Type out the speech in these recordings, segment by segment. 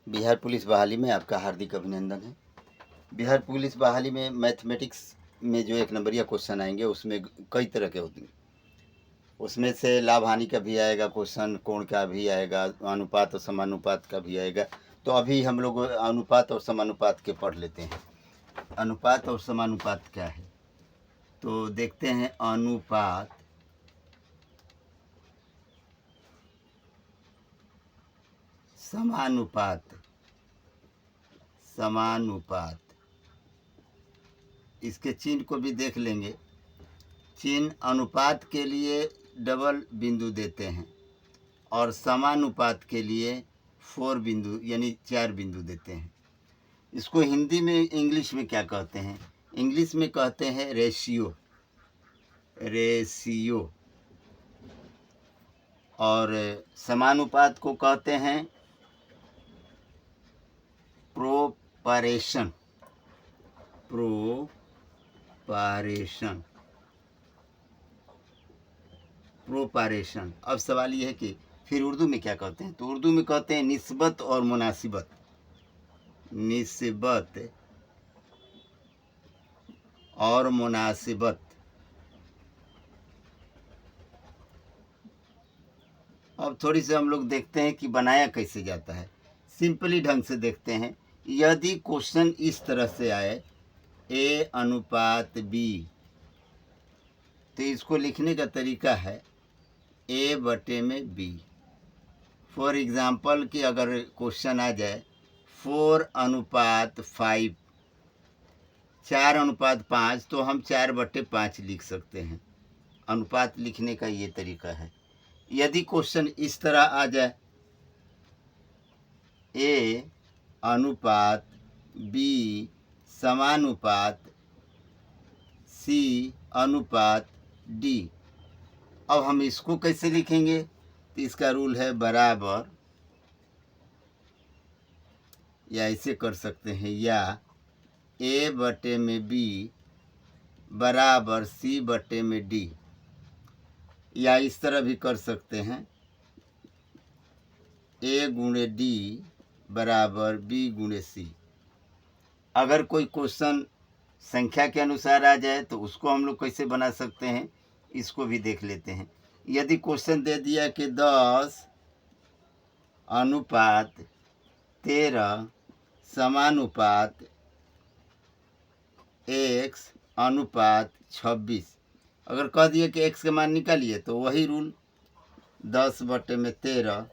Bihar police बहाली में आपका हार्दिक अभिनंदन है। बिहार पुलिस बहाली में मैथमेटिक्स में जो एक नंबरिया क्वेश्चन आएंगे उसमें कई तरह के होते हैं। उसमें से लाभ हानि का भी आएगा क्वेश्चन, कोण का भी आएगा, अनुपात और समानुपात का भी आएगा। तो अभी हम लोग अनुपात और समानुपात के पढ़ लेते हैं। अनुपात और समानुपात क्या है तो देखते हैं। अनुपात समानुपात, समानुपात इसके चिन्ह को भी देख लेंगे। चिन्ह अनुपात के लिए डबल बिंदु देते हैं और समानुपात के लिए 4 बिंदु यानी 4 बिंदु देते हैं। इसको हिंदी में इंग्लिश में क्या कहते हैं? इंग्लिश में कहते हैं रेशियो, रेशियो। और समानुपात को कहते हैं प्रोपरेशन, प्रोपरेशन, प्रोपरेशन। अब सवाल ये है कि फिर उर्दू में क्या कहते हैं? तो उर्दू में कहते हैं निस्बत और मुनासिबत, निस्बत और मुनासिबत। अब थोड़ी सी हम लोग देखते हैं कि बनाया कैसे जाता है। सिंपली ढंग से देखते हैं। यदि क्वेश्चन इस तरह से आए A अनुपात B, तो इसको लिखने का तरीका है A/B। फॉर एग्जाम्पल कि अगर क्वेश्चन आ जाए 4:5, 4:5, तो हम 4/5 लिख सकते हैं। अनुपात लिखने का ये तरीका है। यदि क्वेश्चन इस तरह आ जाए A अनुपात B समानुपात C अनुपात D, अब हम इसको कैसे लिखेंगे? तो इसका रूल है बराबर, या ऐसे कर सकते हैं, या A/B बराबर C/D, या इस तरह भी कर सकते हैं A/D बराबर B/C। अगर कोई क्वेश्चन संख्या के अनुसार आ जाए तो उसको हम लोग कैसे बना सकते हैं, इसको भी देख लेते हैं। यदि क्वेश्चन दे दिया कि 10:13 समानुपात x/26, अगर कह दिए कि x के मान निकालिए तो वही रूल 10/13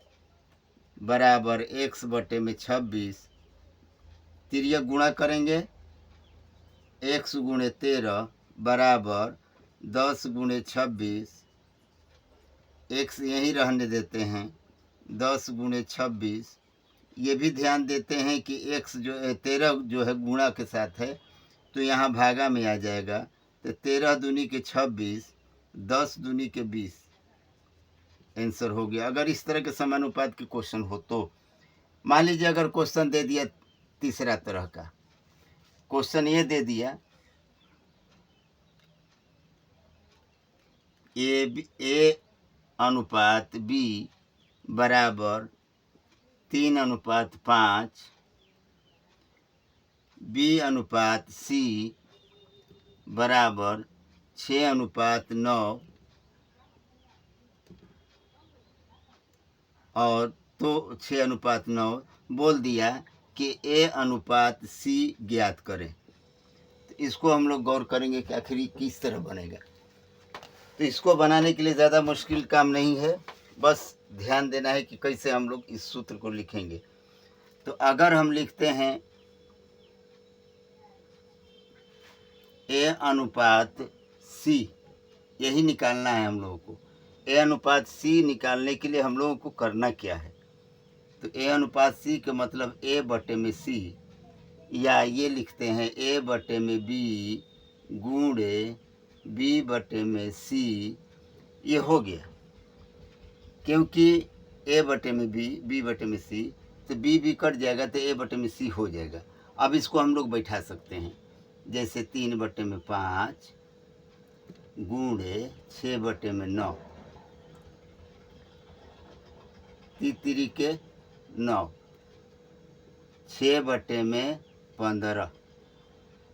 बराबर x/26, तिर्यक गुणा करेंगे x×13 बराबर 10×26, x यहीं रहने देते हैं 10×26। ये भी ध्यान देते हैं कि x जो 13 जो है गुणा के साथ है तो यहाँ भागा में आ जाएगा। तो 13 दूनी के 26, 10 दूनी के 20, आंसर हो गया। अगर इस तरह के समानुपात के क्वेश्चन हो तो मान लीजिए अगर क्वेश्चन दे दिया तीसरा तरह का क्वेश्चन, ये दे दिया A अनुपात B बराबर 3:5, B अनुपात C बराबर 6:9, और तो 6:9 बोल दिया कि A अनुपात C ज्ञात करें। तो इसको हम लोग गौर करेंगे कि आखिर किस तरह बनेगा। तो इसको बनाने के लिए ज़्यादा मुश्किल काम नहीं है, बस ध्यान देना है कि कैसे हम लोग इस सूत्र को लिखेंगे। तो अगर हम लिखते हैं A अनुपात C, यही निकालना है हम लोगों को। A अनुपात C निकालने के लिए हम लोगों को करना क्या है? तो A अनुपात C का मतलब A/C, या ये लिखते हैं A/B गुणे B/C, ये हो गया। क्योंकि A/B B/C, तो B भी कट जाएगा तो A/C हो जाएगा। अब इसको हम लोग बैठा सकते हैं, जैसे 3/5 गुणे 6/9, 3×3 = 9, 6/15।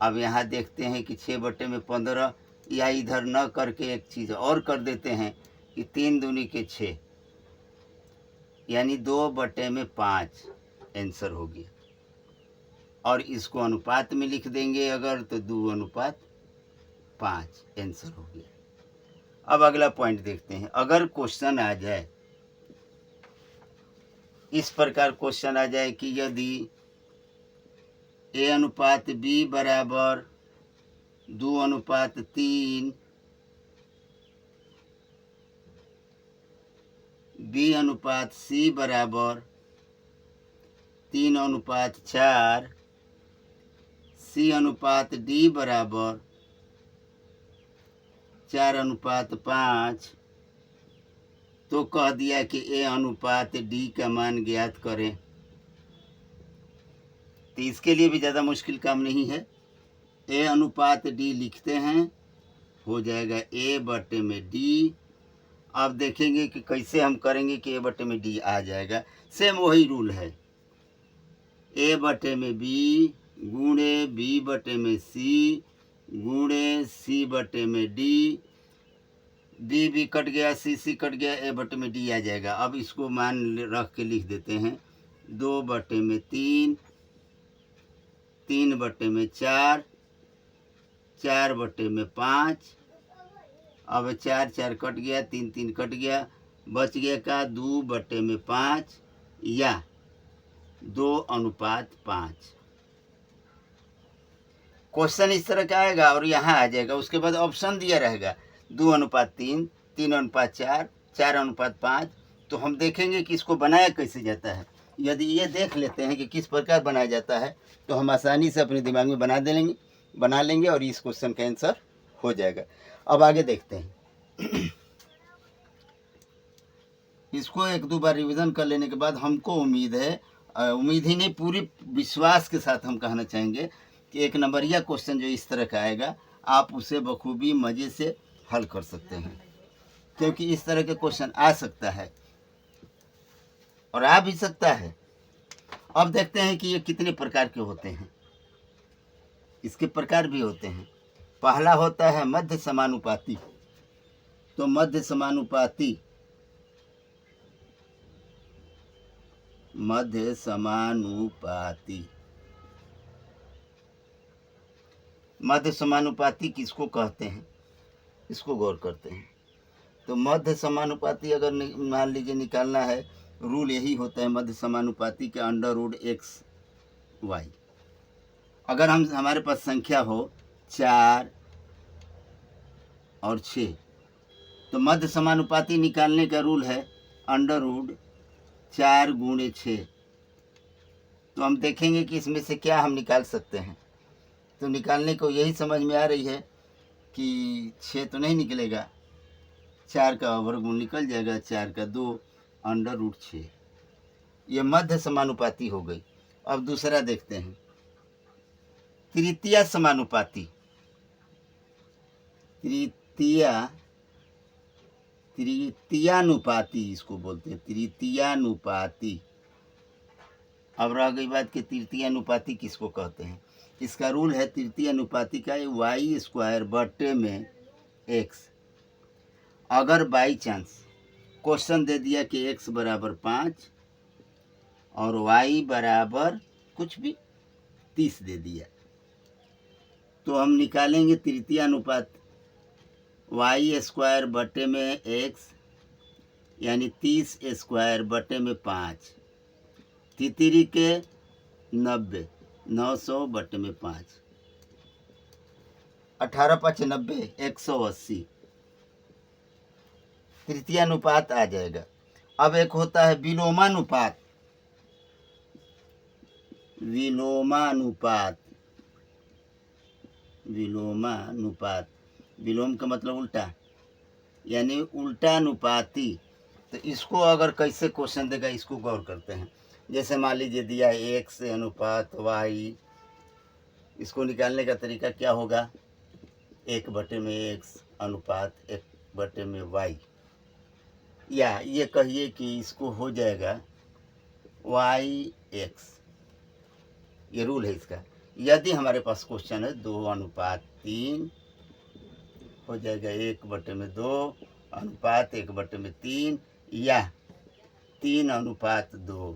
अब यहाँ देखते हैं कि 6/15, या इधर न करके एक चीज़ और कर देते हैं कि 3 दूनी के 6, यानी 2/5 आंसर हो गया। और इसको अनुपात में लिख देंगे अगर, तो 2:5 आंसर हो गया। अब अगला पॉइंट देखते हैं। अगर क्वेश्चन आ जाए, इस प्रकार क्वेश्चन आ जाए कि यदि A/B बराबर 2:3, B/C बराबर 3:4, C/D बराबर 4:5, तो कह दिया कि A/D का मान ज्ञात करें। तो इसके लिए भी ज़्यादा मुश्किल काम नहीं है। A/D लिखते हैं, हो जाएगा A/D। अब देखेंगे कि कैसे हम करेंगे कि A/D आ जाएगा। सेम वही रूल है, A/B गुणे B/C गुणे C/D। B कट गया, C कट गया, A/D आ जाएगा। अब इसको मान रख के लिख देते हैं 2/3, 3/4, 4/5। अब 4 कट गया, 3 कट गया, बच गया का 2/5 या 2:5। क्वेश्चन इस तरह का आएगा और यहाँ आ जाएगा। उसके बाद ऑप्शन दिया रहेगा 2:3, 3:4, 4:5। तो हम देखेंगे कि इसको बनाया कैसे जाता है। यदि ये देख लेते हैं कि किस प्रकार बनाया जाता है, तो हम आसानी से अपने दिमाग में बना लेंगे और इस क्वेश्चन का आंसर हो जाएगा। अब आगे देखते हैं। इसको 1-2 बार रिवीजन कर लेने के बाद हमको उम्मीद है, उम्मीद ही नहीं, पूरी विश्वास के साथ हम कहना चाहेंगे कि 1 नंबरिया क्वेश्चन जो इस तरह का आएगा, आप उसे बखूबी मज़े से हल कर सकते हैं, क्योंकि इस तरह के क्वेश्चन आ सकता है और आ भी सकता है। अब देखते हैं कि ये कितने प्रकार के होते हैं। इसके प्रकार भी होते हैं। पहला होता है मध्य समानुपाती। तो मध्य समानुपाती मध्य समानुपाती किसको कहते हैं, इसको गौर करते हैं। तो मध्य समानुपाती अगर मान लीजिए निकालना है, रूल यही होता है मध्य समानुपाती के √x(y). अगर हमारे पास संख्या हो 4 और 6, तो मध्य समानुपाती निकालने का रूल है √4 × 6। तो हम देखेंगे कि इसमें से क्या हम निकाल सकते हैं। तो निकालने को यही समझ में आ रही है कि 6 तो नहीं निकलेगा, 4 का वर्गमूल निकल जाएगा, 4 का 2 √6। ये मध्य समानुपाती हो गई। अब दूसरा देखते हैं, तृतीया समानुपाती। तृतीयानुपाती इसको बोलते हैं, तृतीयानुपाती। अब रह गई बात कि तृतीयानुपाती किसको कहते हैं। इसका रूल है तृतीयानुपाती का y² बटे में x। अगर बाई चांस क्वेश्चन दे दिया कि x बराबर 5 और y बराबर कुछ भी 30 दे दिया, तो हम निकालेंगे तृतीयानुपात y² बटे में x, यानी 30² बटे में 5, तितरी के 90, 900 बटे में 5, 18×5 = 90, 180। तृतीयानुपात आ जाएगा। अब एक होता है विलोमानुपात। विलोम का मतलब उल्टा, यानी उल्टा अनुपाती। तो इसको अगर कैसे क्वेश्चन देगा, इसको गौर करते हैं। जैसे मान लीजिए दिया x अनुपात y, इसको निकालने का तरीका क्या होगा, 1/x अनुपात 1/y, या ये कहिए कि इसको हो जाएगा yx। ये रूल है इसका। यदि हमारे पास क्वेश्चन है 2:3 हो जाएगा 1/2 अनुपात 1/3 या 3:2,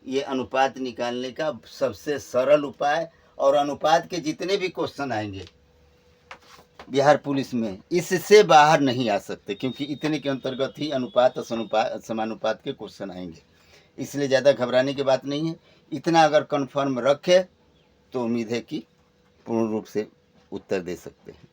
ये अनुपात निकालने का सबसे सरल उपाय। और अनुपात के जितने भी क्वेश्चन आएंगे बिहार पुलिस में, इससे बाहर नहीं आ सकते, क्योंकि इतने के अंतर्गत ही अनुपात समानुपात के क्वेश्चन आएंगे। इसलिए ज़्यादा घबराने की बात नहीं है। इतना अगर कन्फर्म रखे तो उम्मीद है कि पूर्ण रूप से उत्तर दे सकते हैं।